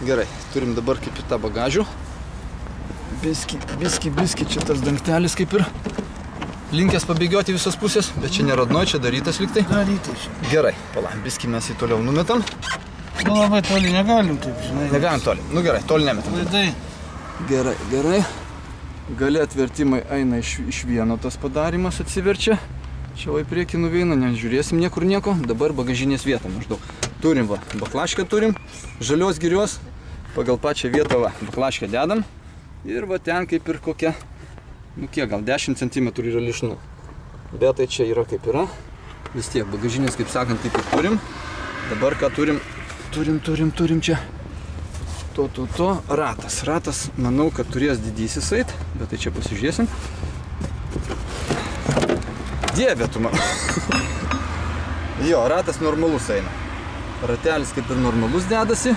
Gerai, turim dabar kaip ir tą bagažių. Biski, čia tas dangtelis kaip ir linkęs pabėgioti visas pusės, bet čia neradnoj, čia darytas liktai. Darytas čia. Gerai, pala, biski mes jį toliau numetam. Nu labai toli negalim taip, žinai. Negalim toli, nu gerai, toli nemetam. Laidai. Gerai. Gali atvertimai eina iš vieno tas padarimas atsiverčia. Čia va į priekį nuveina, nežiūrėsim niekur nieko. Dabar bagažinės vietą maždaug. Turim va, baklaškę turim, žalios girios. Pagal pačią vietą va, baklaškę dedam. Ir va ten kaip ir kokia, nu kiek, gal 10 cm yra lišnų. Bet tai čia yra kaip yra. Vis tiek bagažinės, kaip sakant, taip ir turim. Dabar ką turim? Turim čia. To. Ratas, manau, kad turės didysis eit. Bet tai čia pasižiūrėsim. Dieve tu man. Jo, ratas normalus eina. Ratelis kaip ir normalus dedasi.